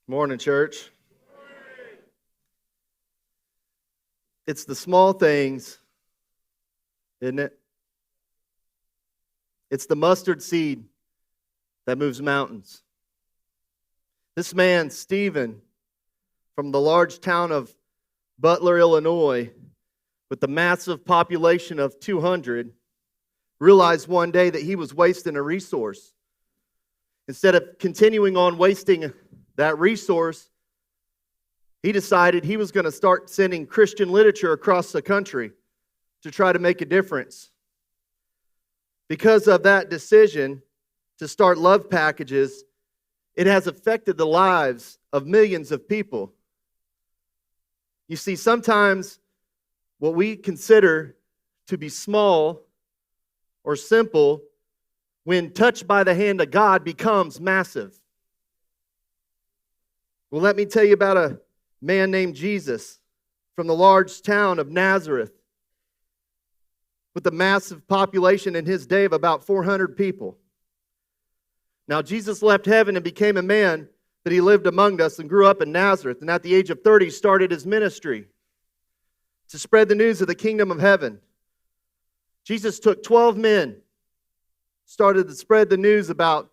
Morning, church. It's the small things, isn't it? It's the mustard seed that moves mountains. This man, Stephen, from the large town of Butler, Illinois, with the massive population of 200, realized one day that he was wasting a resource. Instead of continuing on wasting that resource, he decided he was going to start sending Christian literature across the country to try to make a difference. Because of that decision to start love packages, it has affected the lives of millions of people. You see, sometimes what we consider to be small or simple, when touched by the hand of God, becomes massive. Well, let me tell you about a man named Jesus from the large town of Nazareth with a massive population in his day of about 400 people. Now, Jesus left heaven and became a man, but he lived among us and grew up in Nazareth, and at the age of 30 started his ministry to spread the news of the kingdom of heaven. Jesus took 12 men, started to spread the news about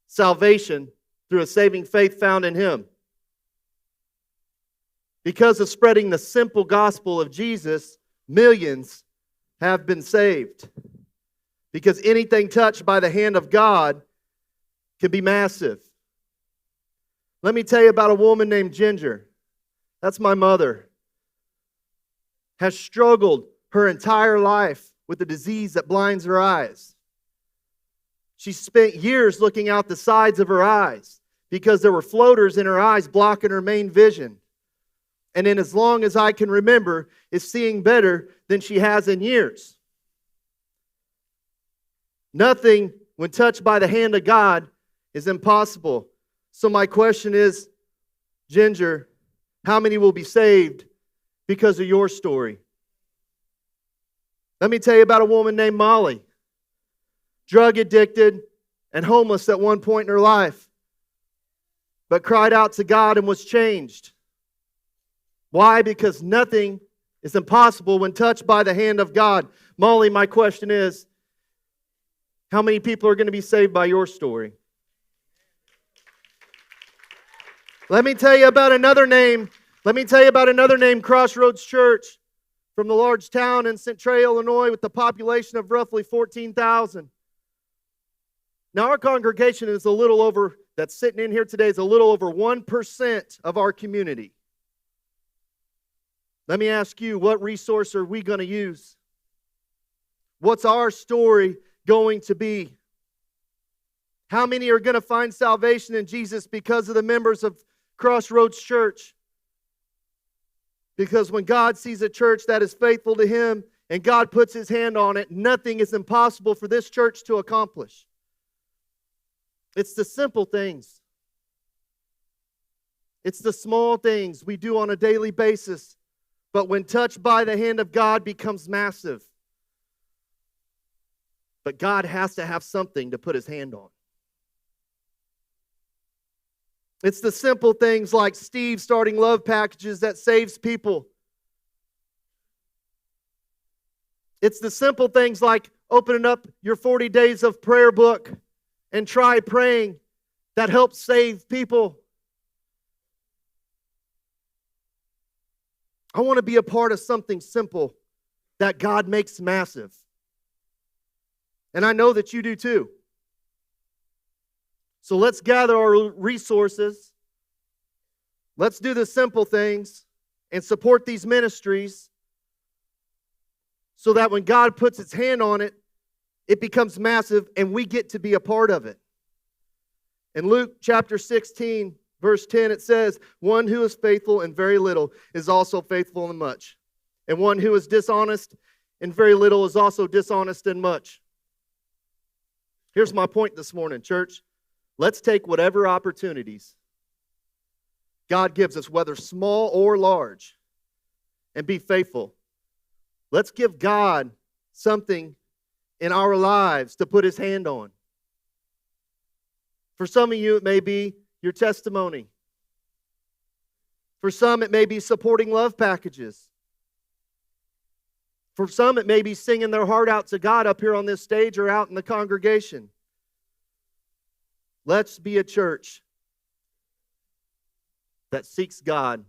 salvation through a saving faith found in him. Because of spreading the simple gospel of Jesus, millions have been saved. Because anything touched by the hand of God can be massive. Let me tell you about a woman named Ginger. That's my mother. Has struggled her entire life with a disease that blinds her eyes. She spent years looking out the sides of her eyes because there were floaters in her eyes blocking her main vision. And in as long as I can remember, is seeing better than she has in years. Nothing, when touched by the hand of God, is impossible. So my question is, Ginger, how many will be saved because of your story? Let me tell you about a woman named Molly, drug addicted and homeless at one point in her life, but cried out to God and was changed. Why? Because nothing is impossible when touched by the hand of God. Molly, my question is, how many people are going to be saved by your story? Let me tell you about another name. Crossroads Church, from the large town in Central Illinois with a population of roughly 14,000. Now, our congregation is that's sitting in here today, is a little over 1% of our community. Let me ask you, what resource are we going to use? What's our story going to be? How many are going to find salvation in Jesus because of the members of Crossroads Church? Because when God sees a church that is faithful to Him and God puts His hand on it, nothing is impossible for this church to accomplish. It's the simple things. It's the small things we do on a daily basis, but when touched by the hand of God, becomes massive. But God has to have something to put His hand on. It's the simple things like Steve starting love packages that saves people. It's the simple things like opening up your 40 days of prayer book and try praying that helps save people. I want to be a part of something simple that God makes massive. And I know that you do too. So let's gather our resources. Let's do the simple things and support these ministries so that when God puts His hand on it, it becomes massive and we get to be a part of it. In Luke chapter 16, verse 10, it says, "One who is faithful in very little is also faithful in much. And one who is dishonest in very little is also dishonest in much." Here's my point this morning, church. Let's take whatever opportunities God gives us, whether small or large, and be faithful. Let's give God something in our lives to put His hand on. For some of you, it may be your testimony. For some, it may be supporting love packages. For some, it may be singing their heart out to God up here on this stage or out in the congregation. Let's be a church that seeks God